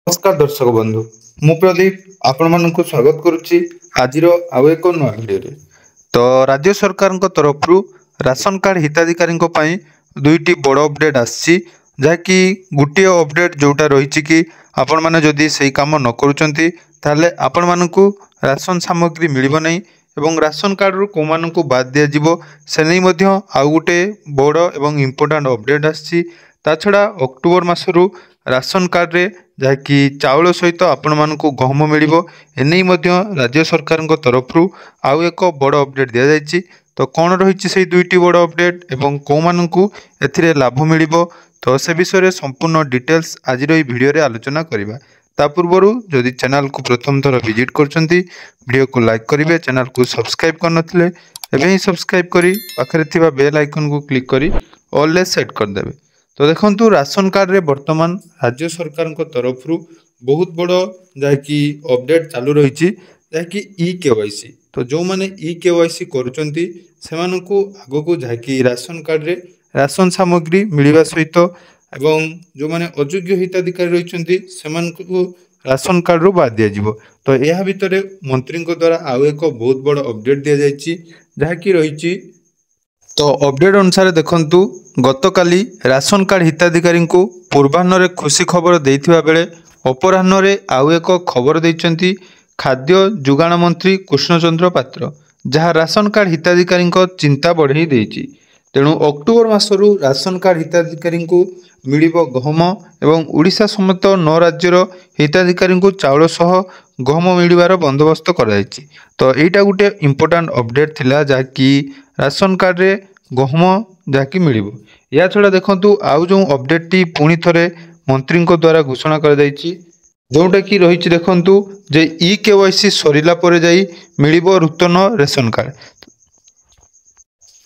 नमस्कार दर्शक बंधु मु प्रदीप आपण मानक स्वागत करुच्ची आज आउ एक नुआ भिडियो। तो राज्य सरकार तरफ राशन कार्ड हिताधिकारी दुईटी बड़ अपडेट आसी जहाँकि गोटे अपडेट जोटा रही कि आपण मैंने जदि से कम न करें आपण मानक राशन सामग्री मिलना नहीं एवं राशन कार्ड रू कौ मान बाद दिज्व से नहीं आउ गोटे बड़ एवं इम्पोर्टाट अपडेट आसी छड़ा अक्टोबर मासरू राशन कार्ड रे जहाँकि चाउल सहित आपण मानक गहम मिल एने राज्य सरकार तरफ आउ एक बड़ अपडेट दि जाएगी। तो कौन रही से दुईटी बड़ अपडेट एवं कौ मानक ए लाभ मिल तो से विषय संपूर्ण डिटेल्स आज भिडियो आलोचना करवा। ता पूर्व जदि चैनल को प्रथम थर विजिट करछंती वीडियो को लाइक करेंगे, चैनल को सब्सक्राइब करनथिले एबे ही सब्सक्राइब करी पाखरे थिबा बेल आइकन को क्लिक करी ऑल सेट कर देबे। तो देखंतु राशन कार्ड रे वर्तमान राज्य सरकार तरफ बहुत बड़ जहाँकि अपडेट चालू रही जहाँकि ई केवाईसी। तो जो माने ई केवाईसी करुचंती सेमानकु आगको जहाँकि राशन कार्ड रे राशन सामग्री मिलवा सहित एवं जो माने अयोग्य हिताधिकारी रही सेमानकु राशन कार्ड रू बाद दिज्व। तो यह भितर मंत्री द्वारा आउ एक बहुत बड़ अपडेट दि जाएगी जहाँकि रही। तो अपडेट अनुसार देखंतु गतकाली राशन कार्ड हिताधिकारी को पूर्वाह्न खुशी खबर देइथिबा बेले अपराह्न आउ एक खबर देइचंती खाद्य जोगाण मंत्री कृष्णचंद्र पात्र, जहाँ राशन कार्ड हिताधिकारी चिंता बढ़ाई देइछि। तेणु अक्टोबर मासरू राशन कार्ड हिताधिकारी को मिलिबो गहम एवं ओडिशा समेत 9 राज्यर हिताधिकारी को चाउल सह गहम मिलवार बंदोबस्त कराइछि। तो एटा गोटे इम्पोर्टाट अपडेट थिला जहाँकि राशन कार्ड रे गहम जहाँकि मिलिबो। या छड़ा देखंतु आउ जो अपडेट टी पुणी थरे मंत्री द्वारा घोषणा कर जाइछि जोटा कि रही देखंतु जे ई केवाईसी सरिला परे जाई मिलिबो नूतन रेशन कार्ड।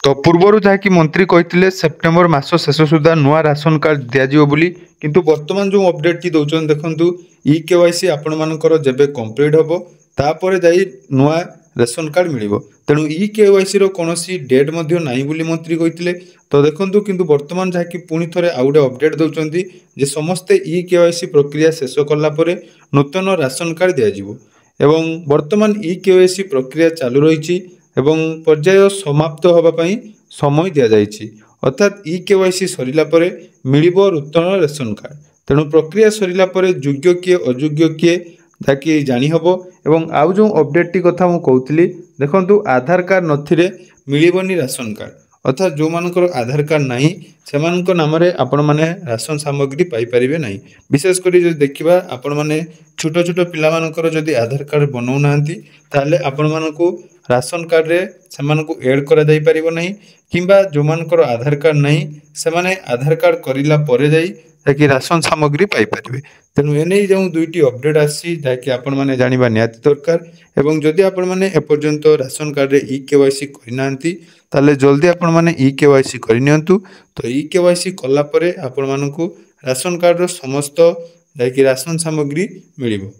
तो पूर्वर जहाँकि मंत्री कहते सेप्टेम्बर मास शेष सुधा नुआ राशन कार्ड दिज्व बोली, किंतु वर्तमान जो अपडेट टी दौरान देखंतु ई केवाईसी आपण मानकर जेबे कंप्लीट हम तापर जाई नुआ रेशन कार्ड मिलिबो। तेणु ई केवाईसी रो कोनोसी डेट मध्य नाही बोली मंत्री कहते। तो देखंतु किंतु वर्तमान जहाँकि पुणी थरे आउ गोटे अपडेट दौरान जे समस्ते ई केवाईसी प्रक्रिया शेष कला परे नूतन राशन कार्ड दिज्व एवं वर्तमान ई केवाईसी प्रक्रिया चालू रही एवं पर्याय समाप्त होगा पई समय दि जाइछि। अर्थात ई केवाईसी सरिला परे मिलिबो नूतन रेशन कार्ड। तेणु प्रक्रिया सरिला परे योग्य किए अयोग्य किए ताकि जानी हबो। एवं आउ जो अपडेट टी कथा मु कहउतली देखंतु आधार कार्ड नथिरे मिलिबोनी राशन कार्ड। अर्थात जो मानकर आधार कार्ड नाही सेमानक नाम रे आपण माने राशन सामग्री पाई परिबे नाही। विशेष करी जो देखिबा आपण माने छोट छोट पिला मानकर जदि आधार कार्ड बनौ नांती ताले आपण मानकु राशन कार्ड रे सेमानकु ऐड करा जाई परिबो नाही, किंबा जो मानकर आधार कार्ड नाही सेमाने आधार कार्ड करिला परे जाई ताकि राशन सामग्री पाई परिबे। तेणु एने जो दुईटी अपडेट आसी जाकि आपण माने जानिबा निहाती दरकार। एवं जदि आपण माने एपर्यंत राशन कार्ड रे ई केवाईसी करिनांती ताले जल्दी आपण माने ई केवाईसी करिनियंतु। तो ई केवाईसी कला परे आपण मानकु राशन कार्ड रो समस्त जाकि राशन सामग्री मिलिबो।